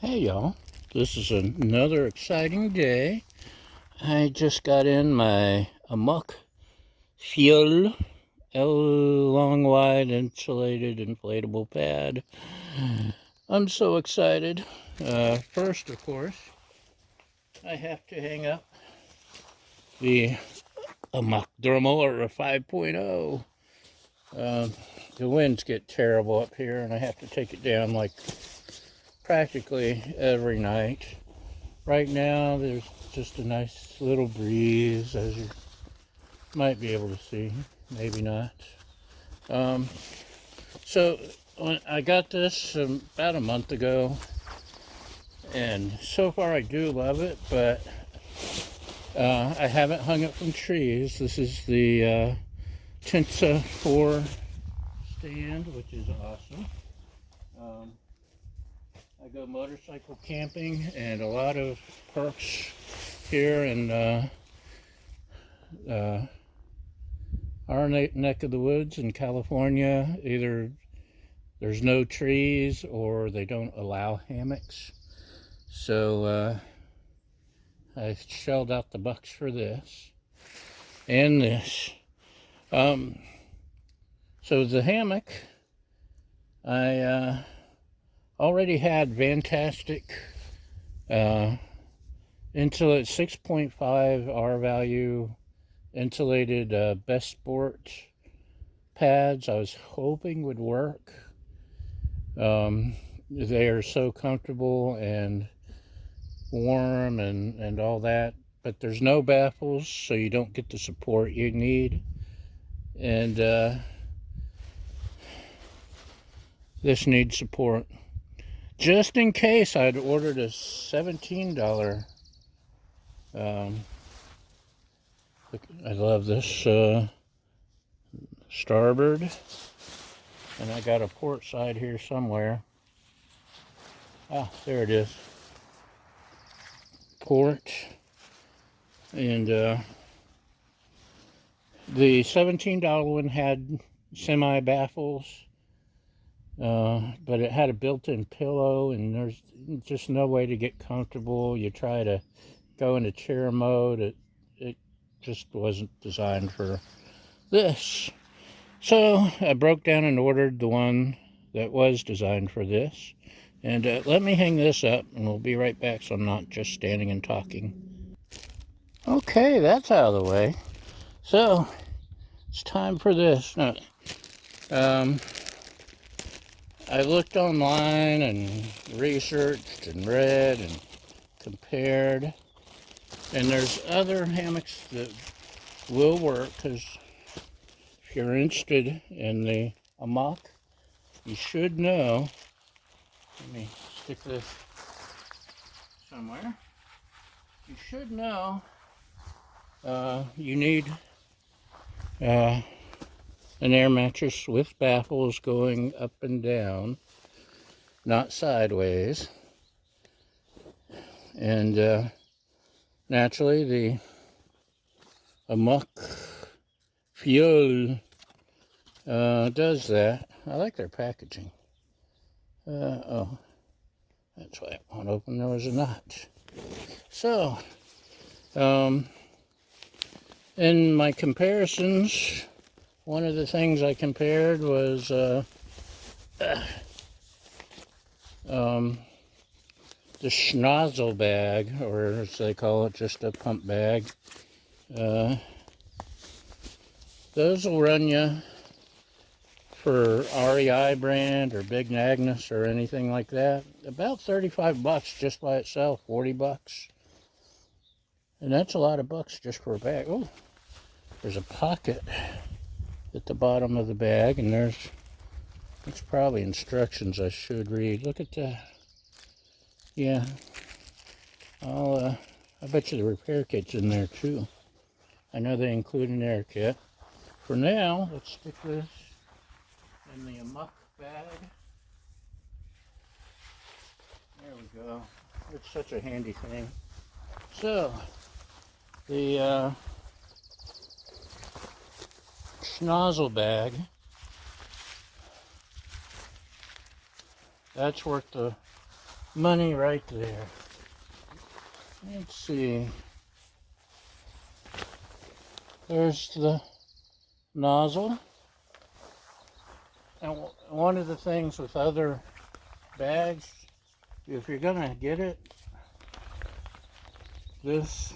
Hey y'all, this is another exciting day. I just got in my Amok Fjol long wide insulated inflatable pad. I'm so excited. First, of course, I have to hang up the Amok Thermometer 5.0. The winds get terrible up here and I have to take it down like practically every night. Right now, there's just a nice little breeze, as you might be able to see. Maybe not. So, I got this about a month ago, and so far I do love it, but I haven't hung it from trees. This is the Tinsa 4 stand, which is awesome. I go motorcycle camping, and a lot of parks here in our neck of the woods in California, either there's no trees or they don't allow hammocks. So I shelled out the bucks for this and this. So the hammock, I already had fantastic insulated 6.5 R value insulated Best Sport pads. I was hoping would work. They are so comfortable and warm and all that, but there's no baffles, so you don't get the support you need. And this needs support. Just in case, I'd ordered a $17. I love this starboard, and I got a port side here somewhere. Ah, there it is. Port, and the $17 one had semi baffles. But it had a built-in pillow, and there's just no way to get comfortable. You try to go into chair mode, it just wasn't designed for this. So I broke down and ordered the one that was designed for this. And let me hang this up, and we'll be right back so I'm not just standing and talking. Okay, that's out of the way. So it's time for this. No, I looked online and researched and read and compared, and there's other hammocks that will work, because if you're interested in the Amok, you should know. Let me stick this somewhere. You should know you need an air mattress with baffles going up and down, not sideways. And naturally, the Amok Fjol does that. I like their packaging. Oh, that's why it won't open. There was a notch. So, in my comparisons, one of the things I compared was the schnozzle bag, or as they call it, just a pump bag. Those will run you, for REI brand or Big Magnus or anything like that, about 35 bucks just by itself, 40 bucks. And that's a lot of bucks just for a bag. Oh, there's a pocket at the bottom of the bag, and there's probably instructions I should read. Look at that. Yeah, I bet you the repair kit's in there too. I know they include an air kit. For now, let's stick this in the Amok bag. There we go. It's such a handy thing. So, the schnozzle bag, that's worth the money right there. Let's see. There's the nozzle. And one of the things with other bags, if you're gonna get it, this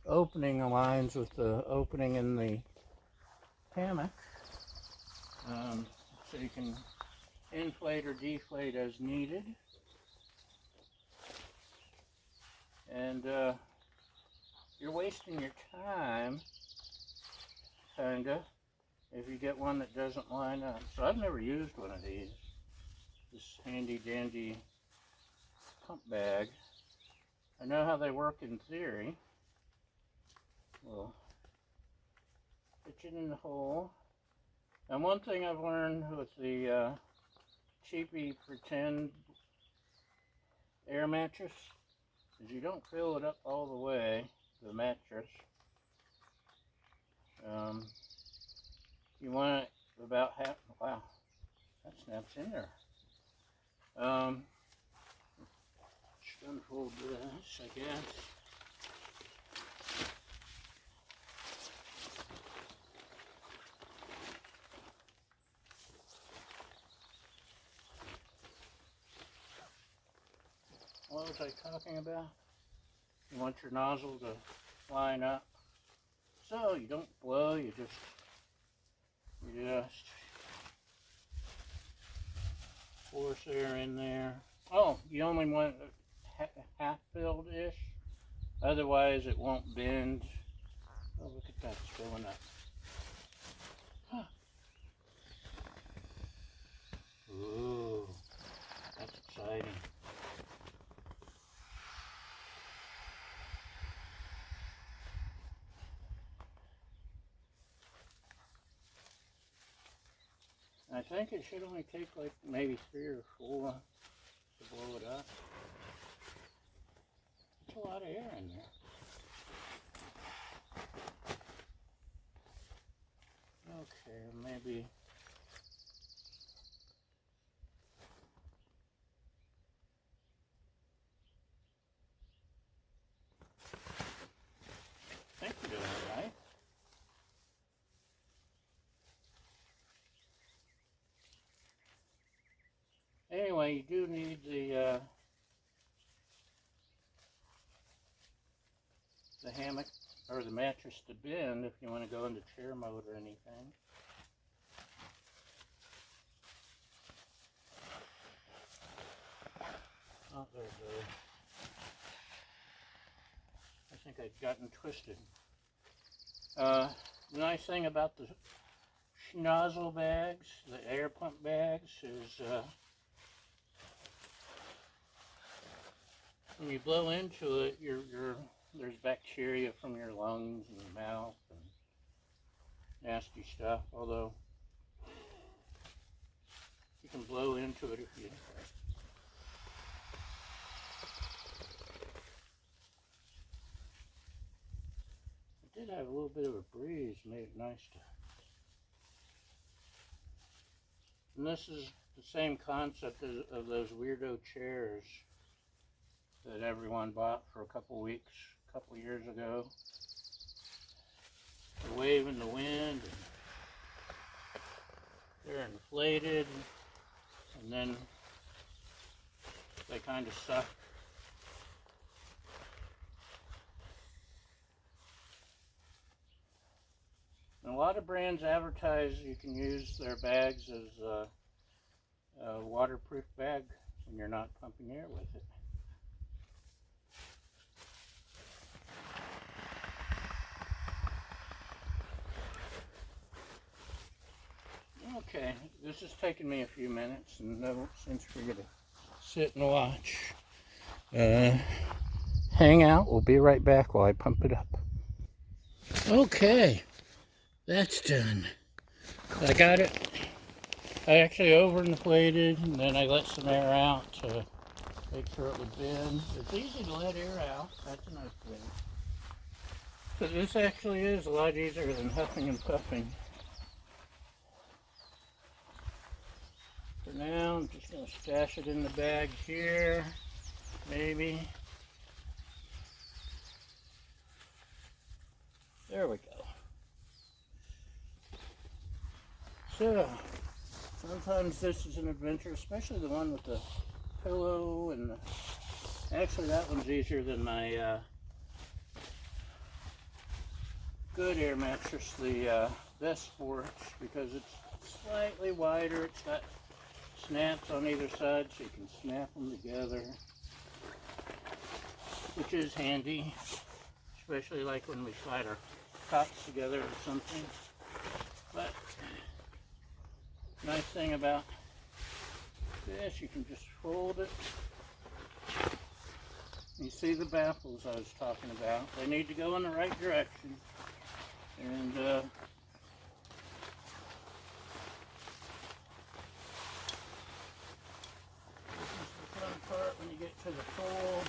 opening aligns with the opening in the hammock, so you can inflate or deflate as needed. And you're wasting your time, kinda, if you get one that doesn't line up. So I've never used one of these. This handy dandy pump bag. I know how they work in theory. We'll pitch it in the hole. And one thing I've learned with the cheapy pretend air mattress is you don't fill it up all the way, the mattress. You want it about half. Wow, that snaps in there. Just unfold this, I guess. What was I talking about? You want your nozzle to line up so you don't blow, you just force air in there. Oh, you only want half filled-ish, otherwise it won't bend. Oh, look at that, it's filling up. Huh. Ooh, that's exciting. I think it should only take like maybe 3 or 4 to blow it up. There's a lot of air in there. Okay, maybe. I think we're doing it right. Anyway, you do need the hammock or the mattress to bend if you want to go into chair mode or anything. Oh, there it goes. I think I'd gotten twisted. The nice thing about the nozzle bags, the air pump bags, is when you blow into it, there's bacteria from your lungs and mouth and nasty stuff. Although you can blow into it if you. It did have a little bit of a breeze, made it nice to. And this is the same concept of those weirdo chairs that everyone bought for a couple years ago. They're waving the wind, and they're inflated, and then they kind of suck. And a lot of brands advertise you can use their bags as a waterproof bag when you're not pumping air with it. Okay, this has taken me a few minutes, and since we're going to sit and watch, hang out. We'll be right back while I pump it up. Okay, that's done. I got it. I actually overinflated, and then I let some air out to make sure it would bend. It's easy to let air out. That's a nice thing. So this actually is a lot easier than huffing and puffing. For now, I'm just going to stash it in the bag here. maybe. There we go. So, sometimes this is an adventure, especially the one with the pillow and actually that one's easier than my good air mattress, the Best Sports, because it's slightly wider. It's got snaps on either side so you can snap them together, which is handy, especially like when we slide our cots together or something. But nice thing about this, you can just fold it. You see the baffles I was talking about. They need to go in the right direction. And this is the fun part when you get to the fold.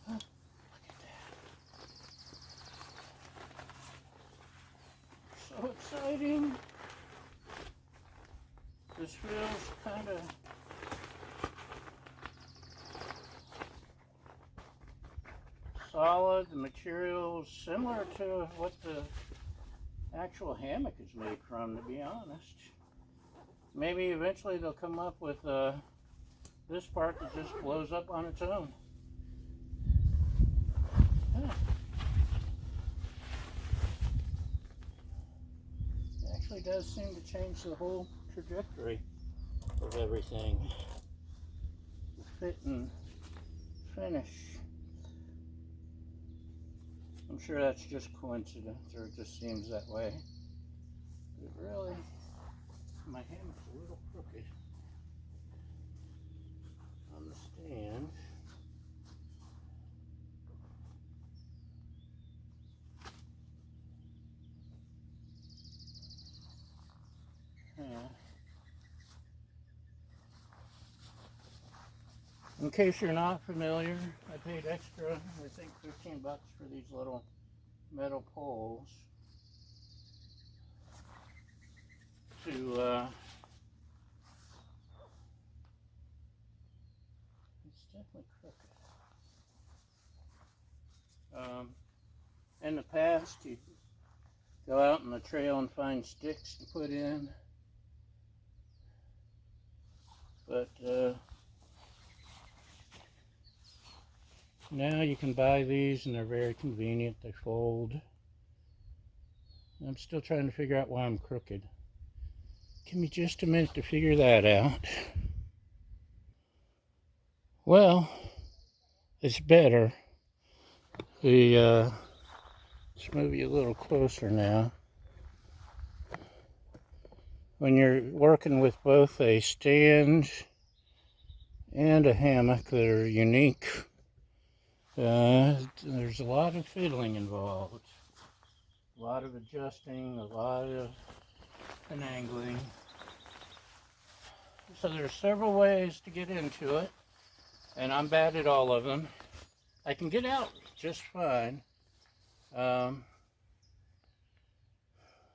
Huh, look at that. So exciting. This feels kind of solid. The material is similar to what the actual hammock is made from, to be honest. Maybe eventually they'll come up with this part that just blows up on its own. Huh. It actually does seem to change the whole trajectory of everything. The fit and finish. I'm sure that's just coincidence, or it just seems that way. But really, my hammock's a little crooked on the stand. In case you're not familiar, I paid extra, I think $15 for these little metal poles to, it's definitely crooked. In the past, you go out in the trail and find sticks to put in, but now you can buy these and they're very convenient. They fold. I'm still trying to figure out why I'm crooked. Give me just a minute to figure that out. Well, it's better. Let's move you a little closer now. When you're working with both a stand and a hammock that are unique, there's a lot of fiddling involved. A lot of adjusting, a lot of finagling. So there's several ways to get into it, and I'm bad at all of them. I can get out just fine.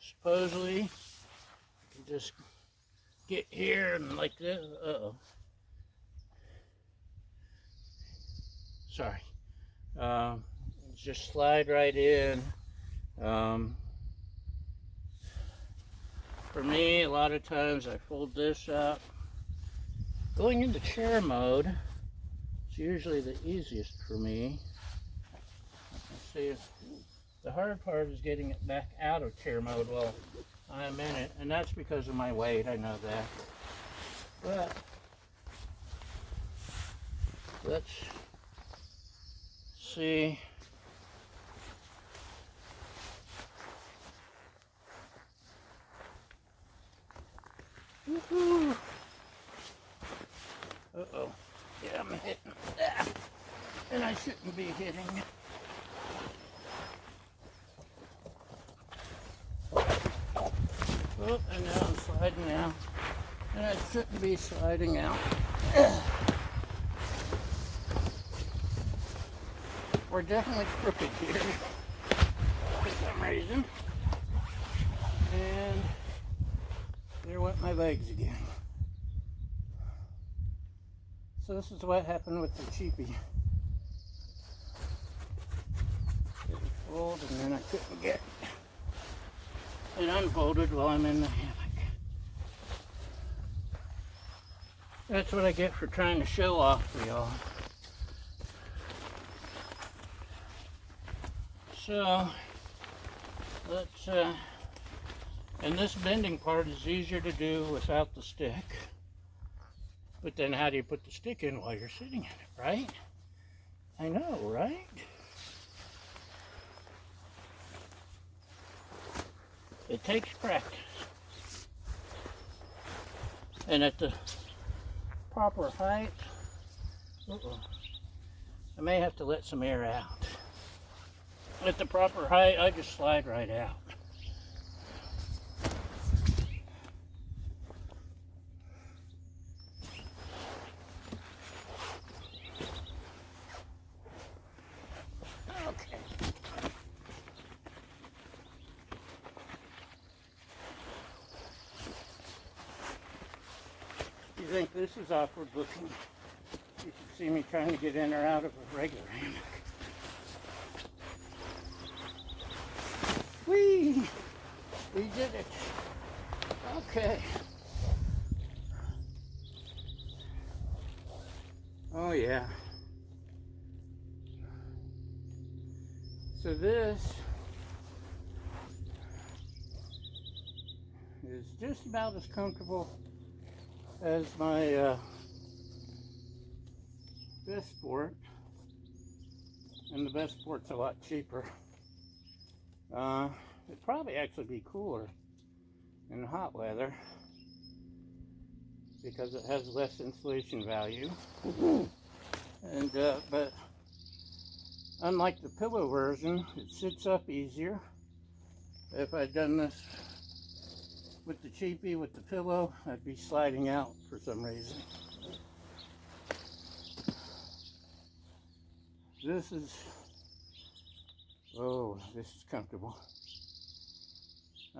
Supposedly, I can just get here and like this. Uh-oh. Sorry. Just slide right in. For me, a lot of times I fold this up. Going into chair mode is usually the easiest for me. Let's see, the hard part is getting it back out of chair mode while I'm in it, and that's because of my weight, I know that. But let's see. Woohoo! Uh-oh. Yeah, I'm hitting that. And I shouldn't be hitting it. Oh, and now I'm sliding out. And I shouldn't be sliding out. We're definitely crooked here for some reason. And there went my legs again. So this is what happened with the cheapie. It folded and then I couldn't get it unfolded while I'm in the hammock. That's what I get for trying to show off for y'all. So let's and this bending part is easier to do without the stick. But then how do you put the stick in while you're sitting in it, right? I know, right? It takes practice. And at the proper height, I may have to let some air out. At the proper height, I just slide right out. Okay. You think this is awkward looking? You should see me trying to get in or out of a regular hammock. Whee! We did it. Okay. Oh yeah. So this is just about as comfortable as my best sport, and the best sport's a lot cheaper. It'd probably actually be cooler in hot weather because it has less insulation value. And but unlike the pillow version, it sits up easier. If I'd done this with the cheapie with the pillow, I'd be sliding out for some reason. This is, oh, this is comfortable.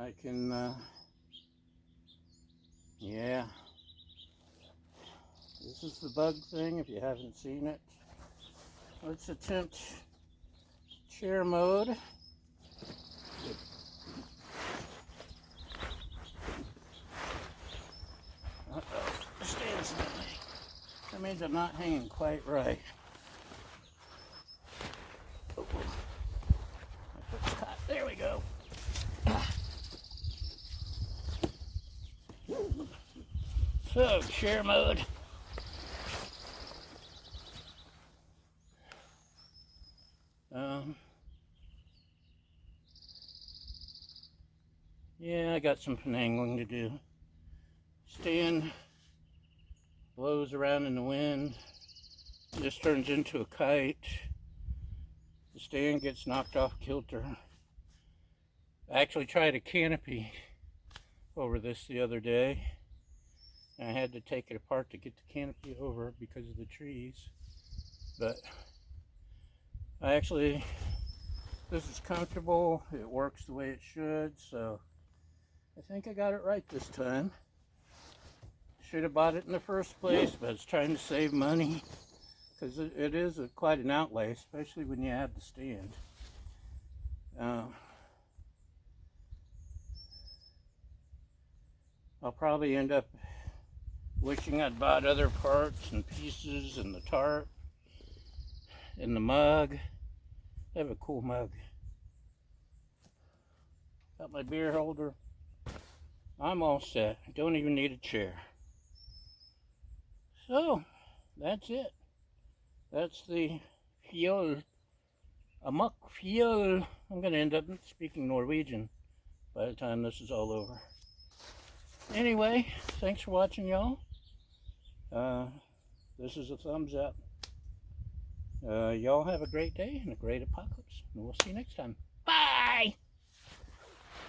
I can, yeah. This is the bug thing if you haven't seen it. Let's attempt chair mode. Uh-oh, stands in the way. That means I'm not hanging quite right. Oh. There we go. So, chair mode. Yeah, I got some finagling to do. Stand blows around in the wind. This turns into a kite. The stand gets knocked off kilter. I actually tried a canopy over this the other day. I had to take it apart to get the canopy over because of the trees. But this is comfortable. It works the way it should, so I think I got it right this time. Should have bought it in the first place, but I was trying to save money because it is quite an outlay, especially when you have the stand. I'll probably end up wishing I'd bought other parts and pieces and the tarp and the mug. I have a cool mug. Got my beer holder. I'm all set. I don't even need a chair. So, that's it. That's the Fjol. Amok Fjol. I'm going to end up speaking Norwegian by the time this is all over. Anyway, thanks for watching, y'all. This is a thumbs up. Y'all have a great day and a great apocalypse. And we'll see you next time.